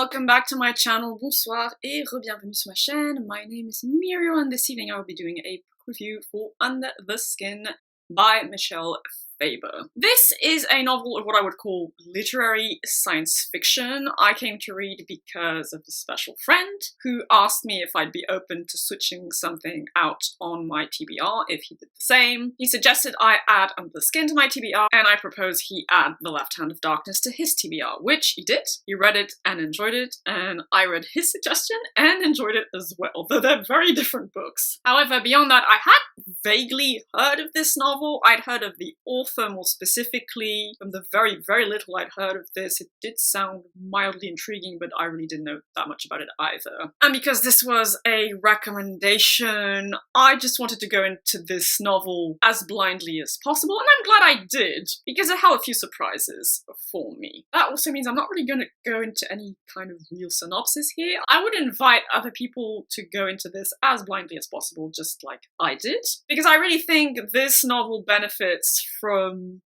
Welcome back to my channel, bonsoir et re-bienvenue sur ma chaîne. My name is Muriel and this evening I will be doing a book review for Under the Skin by Michelle Faber. This is a novel of what I would call literary science fiction. I came to read because of a special friend who asked me if I'd be open to switching something out on my TBR if he did the same. He suggested I add Under the Skin to my TBR, and I proposed he add The Left Hand of Darkness to his TBR, which he did. He read it and enjoyed it, and I read his suggestion and enjoyed it as well, though they're very different books. However, beyond that, I had vaguely heard of this novel. I'd heard of the author more specifically. From the very, very little I'd heard of this, it did sound mildly intriguing, but I really didn't know that much about it either. And because this was a recommendation, I just wanted to go into this novel as blindly as possible, and I'm glad I did, because it held a few surprises for me. That also means I'm not really going to go into any kind of real synopsis here. I would invite other people to go into this as blindly as possible, just like I did, because I really think this novel benefits from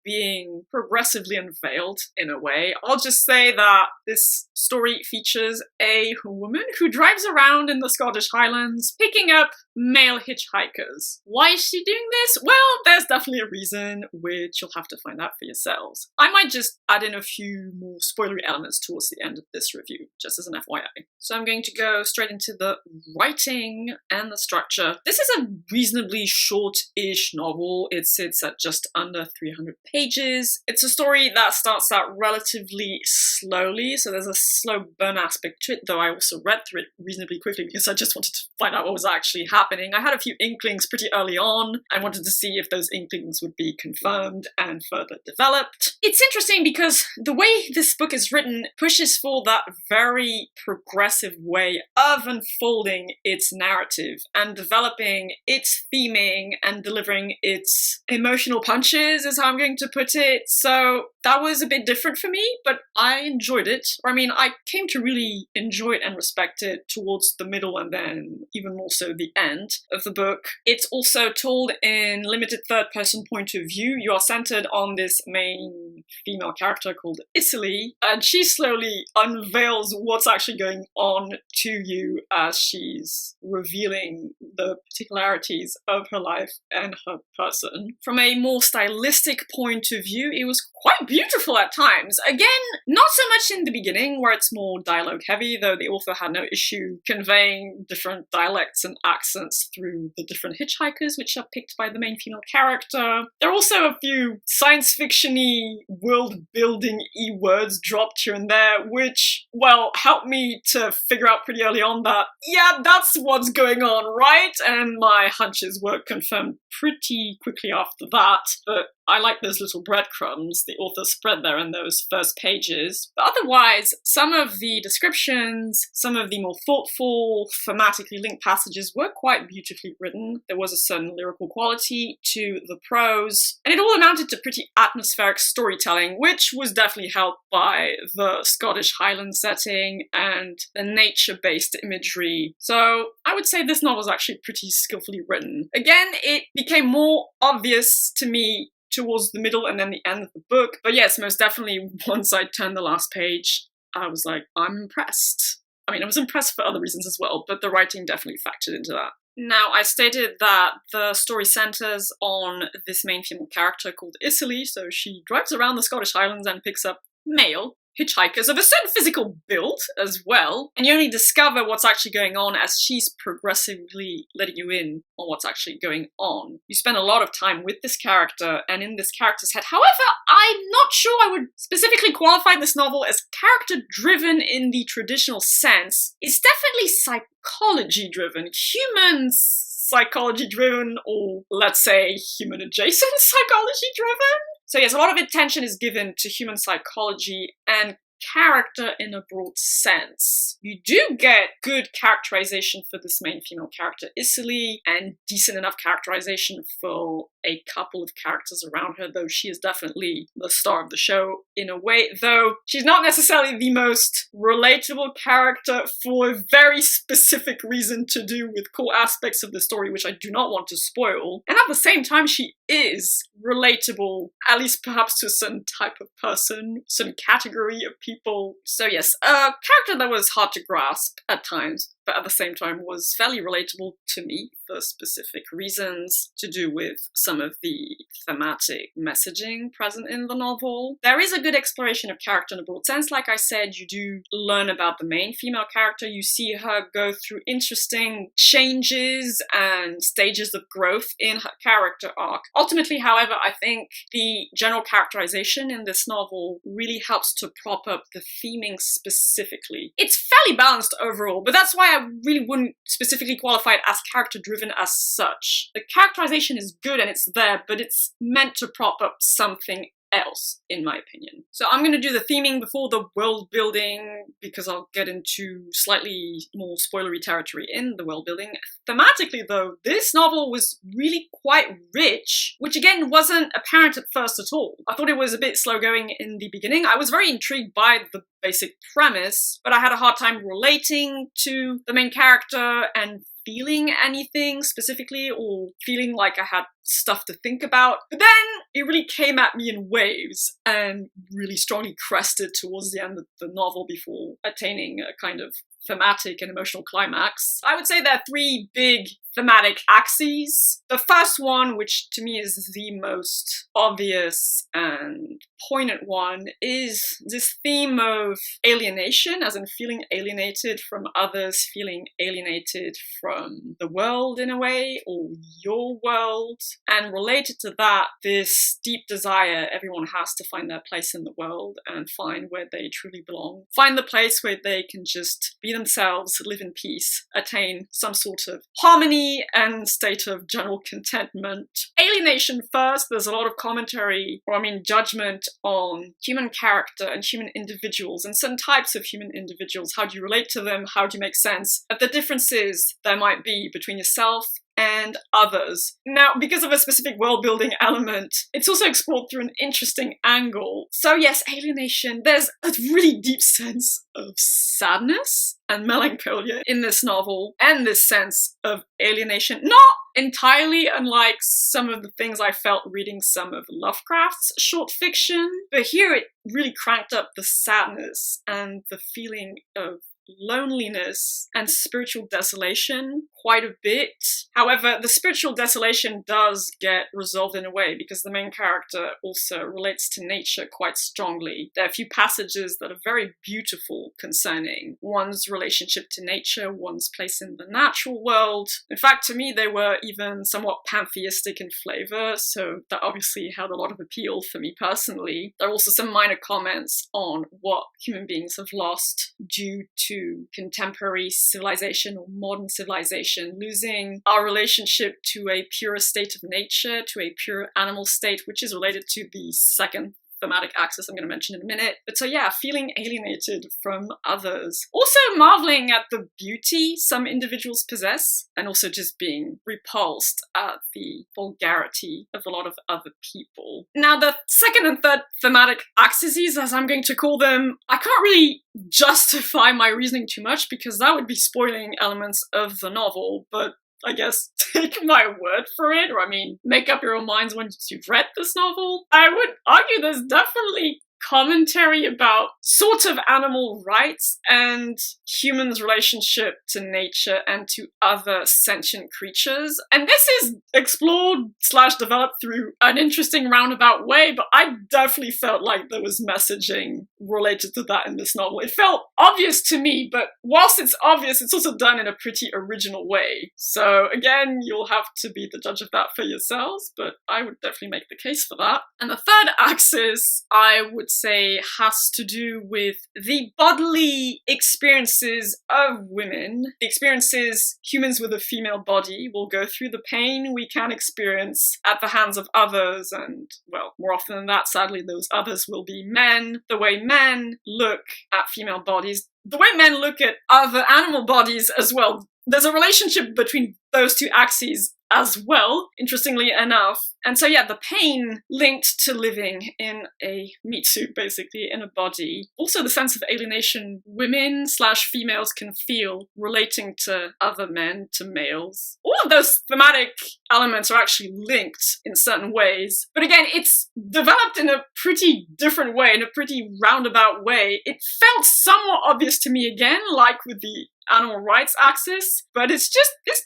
being progressively unveiled in a way. I'll just say that this story features a woman who drives around in the Scottish Highlands picking up male hitchhikers. Why is she doing this? Well, there's definitely a reason, which you'll have to find out for yourselves. I might just add in a few more spoilery elements towards the end of this review, just as an FYI. So I'm going to go straight into the writing and the structure. This is a reasonably short-ish novel. It sits at just under 300 pages. It's a story that starts out relatively slowly, so there's a slow burn aspect to it, though I also read through it reasonably quickly because I just wanted to find out what was actually happening. I had a few inklings pretty early on. I wanted to see if those inklings would be confirmed and further developed. It's interesting because the way this book is written pushes for that very progressive way of unfolding its narrative and developing its theming and delivering its emotional punches, is how I'm going to put it. So that was a bit different for me, but I enjoyed it. I mean, I came to really enjoy it and respect it towards the middle and then even more so the end of the book. It's also told in limited third-person point of view. You are centered on this main female character called Icily, and she slowly unveils what's actually going on to you as she's revealing the particularities of her life and her person. From a more stylistic point of view, it was quite beautiful at times. Again, not so much in the beginning, where it's more dialogue heavy, though the author had no issue conveying different dialects and accents through the different hitchhikers, which are picked by the main female character. There are also a few science fiction-y, world-building-y words dropped here and there, which, well, helped me to figure out pretty early on that, yeah, that's what's going on, right? And my hunches were confirmed pretty quickly after that, but I like those little breadcrumbs the author spread there in those first pages. But otherwise, some of the descriptions, some of the more thoughtful, thematically linked passages were quite beautifully written. There was a certain lyrical quality to the prose, and it all amounted to pretty atmospheric storytelling, which was definitely helped by the Scottish Highland setting and the nature-based imagery. So I would say this novel was actually pretty skillfully written. Again, it became more obvious to me towards the middle and then the end of the book. But yes, most definitely once I turned the last page, I was like, I'm impressed. I mean, I was impressed for other reasons as well, but the writing definitely factored into that. Now, I stated that the story centers on this main female character called Icily, so she drives around the Scottish Highlands and picks up male hitchhikers of a certain physical build as well, and you only discover what's actually going on as she's progressively letting you in on what's actually going on. You spend a lot of time with this character and in this character's head. However, I'm not sure I would specifically qualify this novel as character-driven in the traditional sense. It's definitely psychology-driven, human psychology-driven, or let's say human-adjacent psychology-driven. So yes, a lot of attention is given to human psychology and character in a broad sense. You do get good characterization for this main female character, Icily, and decent enough characterization for a couple of characters around her, though she is definitely the star of the show in a way, though she's not necessarily the most relatable character for a very specific reason to do with core aspects of the story, which I do not want to spoil. And at the same time, she is relatable, at least perhaps to a certain type of person, certain category of people. So yes, a character that was hard to grasp at times, but at the same time was fairly relatable to me for specific reasons to do with some of the thematic messaging present in the novel. There is a good exploration of character in a broad sense. Like I said, you do learn about the main female character. You see her go through interesting changes and stages of growth in her character arc. Ultimately, however, I think the general characterization in this novel really helps to prop up the theming specifically. It's fairly balanced overall, but that's why I really wouldn't specifically qualify it as character-driven as such. The characterization is good and it's there, but it's meant to prop up something else, in my opinion. So I'm going to do the theming before the world building, because I'll get into slightly more spoilery territory in the world building. Thematically, though, this novel was really quite rich, which again wasn't apparent at first at all. I thought it was a bit slow going in the beginning. I was very intrigued by the basic premise, but I had a hard time relating to the main character and feeling anything specifically, or feeling like I had stuff to think about. But then it really came at me in waves and really strongly crested towards the end of the novel before attaining a kind of thematic and emotional climax. I would say there are three big thematic axes. The first one, which to me is the most obvious and poignant one, is this theme of alienation, as in feeling alienated from others, feeling alienated from the world in a way, or your world. And related to that, this deep desire everyone has to find their place in the world and find where they truly belong. Find the place where they can just be themselves, live in peace, attain some sort of harmony and state of general contentment. Alienation first, there's a lot of commentary, judgment on human character and human individuals and certain types of human individuals. How do you relate to them? How do you make sense of the differences there might be between yourself and others? Now, because of a specific world-building element, it's also explored through an interesting angle. So yes, alienation, there's a really deep sense of sadness and melancholia in this novel, and this sense of alienation, not entirely unlike some of the things I felt reading some of Lovecraft's short fiction, but here it really cranked up the sadness and the feeling of loneliness and spiritual desolation quite a bit. However, the spiritual desolation does get resolved in a way because the main character also relates to nature quite strongly. There are a few passages that are very beautiful concerning one's relationship to nature, one's place in the natural world. In fact, to me, they were even somewhat pantheistic in flavor, so that obviously had a lot of appeal for me personally. There are also some minor comments on what human beings have lost due to contemporary civilization or modern civilization, losing our relationship to a pure state of nature, to a pure animal state, which is related to the second thematic axis I'm going to mention in a minute. But so yeah, feeling alienated from others. Also marveling at the beauty some individuals possess, and also just being repulsed at the vulgarity of a lot of other people. Now, the second and third thematic axes, as I'm going to call them, I can't really justify my reasoning too much because that would be spoiling elements of the novel, but I guess take my word for it, or make up your own minds once you've read this novel. I would argue there's definitely commentary about sort of animal rights and humans' relationship to nature and to other sentient creatures. And this is explored / developed through an interesting roundabout way, but I definitely felt like there was messaging related to that in this novel. It felt obvious to me, but whilst it's obvious, it's also done in a pretty original way. So again, you'll have to be the judge of that for yourselves, but I would definitely make the case for that. And the third axis, I would say, has to do with the bodily experiences of women, the experiences humans with a female body will go through, the pain we can experience at the hands of others, and, well, more often than that, sadly, those others will be men, the way men look at female bodies, the way men look at other animal bodies as well. there's a relationship between those two axes as well, interestingly enough. And so yeah, the pain linked to living in a meat suit, basically, in a body. Also the sense of alienation women/females can feel relating to other men, to males. All of those thematic elements are actually linked in certain ways. But again, it's developed in a pretty different way, in a pretty roundabout way. It felt somewhat obvious to me again, like with the animal rights axis, but it's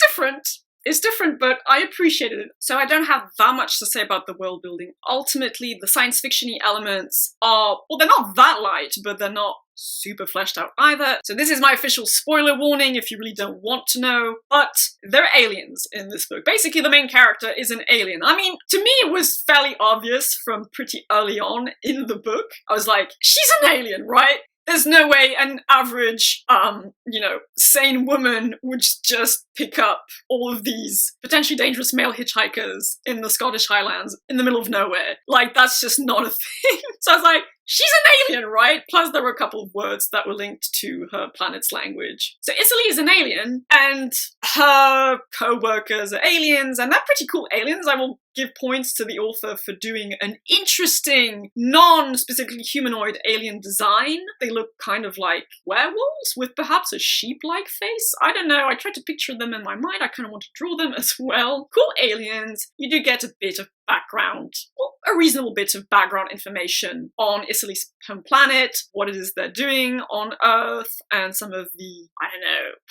different. It's different, but I appreciated it. So I don't have that much to say about the world building. Ultimately, the science fiction-y elements are, well, they're not that light, but they're not super fleshed out either. So this is my official spoiler warning if you really don't want to know. But there are aliens in this book. Basically, the main character is an alien. I mean, to me, it was fairly obvious from pretty early on in the book. I was like, she's an alien, right? There's no way an average, sane woman would just pick up all of these potentially dangerous male hitchhikers in the Scottish Highlands in the middle of nowhere. Like, that's just not a thing. So I was like, she's an alien, right? Plus there were a couple of words that were linked to her planet's language. So Italy is an alien, and her co-workers are aliens, and they're pretty cool aliens. I will give points to the author for doing an interesting, non-specifically humanoid alien design. They look kind of like werewolves with perhaps a sheep-like face. I don't know, I tried to picture them in my mind. I kind of want to draw them as well. Cool aliens. You do get a bit of background, well, a reasonable bit of background information on Italy's home planet, what it is they're doing on Earth, and some of the,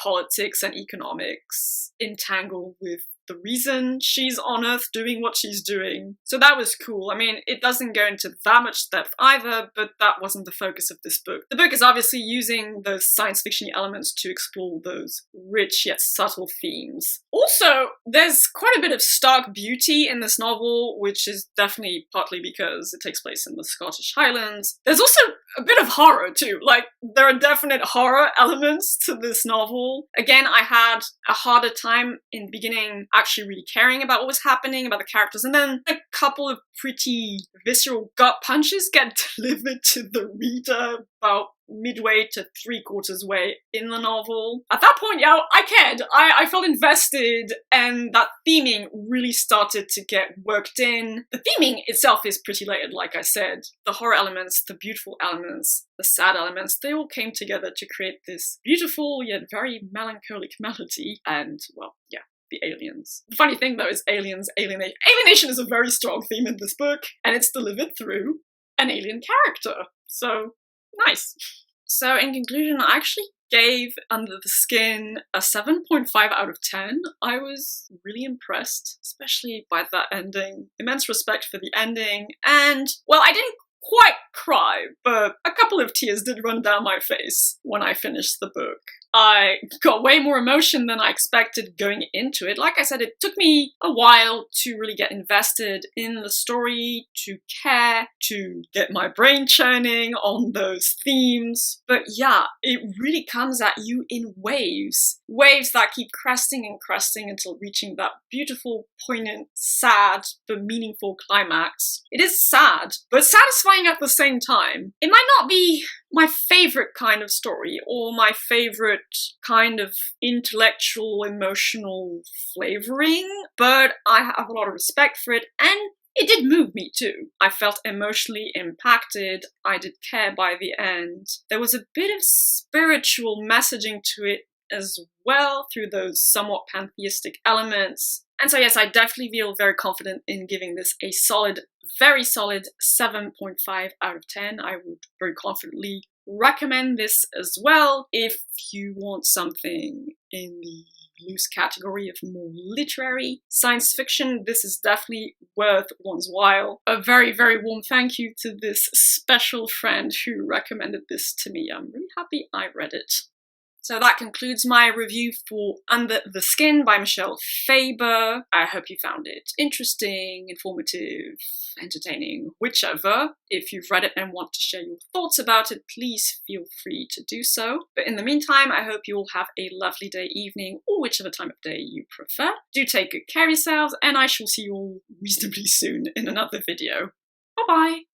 politics and economics entangled with the reason she's on Earth doing what she's doing. So that was cool. I mean, it doesn't go into that much depth either, but that wasn't the focus of this book. The book is obviously using those science fiction elements to explore those rich yet subtle themes. Also, there's quite a bit of stark beauty in this novel, which is definitely partly because it takes place in the Scottish Highlands. There's also a bit of horror too. Like, there are definite horror elements to this novel. Again, I had a harder time in beginning actually really caring about what was happening, about the characters, and then a couple of pretty visceral gut punches get delivered to the reader about midway to 3/4 way in the novel. At that point, yeah, I cared. I felt invested, and that theming really started to get worked in. The theming itself is pretty layered, like I said. The horror elements, the beautiful elements, the sad elements, they all came together to create this beautiful yet very melancholic melody, and, well, yeah. The aliens. The funny thing though is alienation is a very strong theme in this book, and it's delivered through an alien character. So, nice. So in conclusion, I actually gave Under the Skin a 7.5 out of 10. I was really impressed, especially by that ending. Immense respect for the ending, and, well, I didn't quite cry, but a couple of tears did run down my face when I finished the book. I got way more emotion than I expected going into it. Like I said, it took me a while to really get invested in the story, to care, to get my brain churning on those themes. But yeah, it really comes at you in waves. Waves that keep cresting and cresting until reaching that beautiful, poignant, sad, but meaningful climax. It is sad, but satisfying at the same time. It might not be my favorite kind of story, or my favorite kind of intellectual, emotional flavoring, but I have a lot of respect for it, and it did move me too. I felt emotionally impacted. I did care by the end. There was a bit of spiritual messaging to it as well, through those somewhat pantheistic elements. And so yes, I definitely feel very confident in giving this a solid, very solid 7.5 out of 10. I would very confidently recommend this as well if you want something in the loose category of more literary science fiction. This is definitely worth one's while. A very, very warm thank you to this special friend who recommended this to me. I'm really happy I read it. So that concludes my review for Under the Skin by Michelle Faber. I hope you found it interesting, informative, entertaining, whichever. If you've read it and want to share your thoughts about it, please feel free to do so. But in the meantime, I hope you all have a lovely day, evening, or whichever time of day you prefer. Do take good care of yourselves, and I shall see you all reasonably soon in another video. Bye-bye!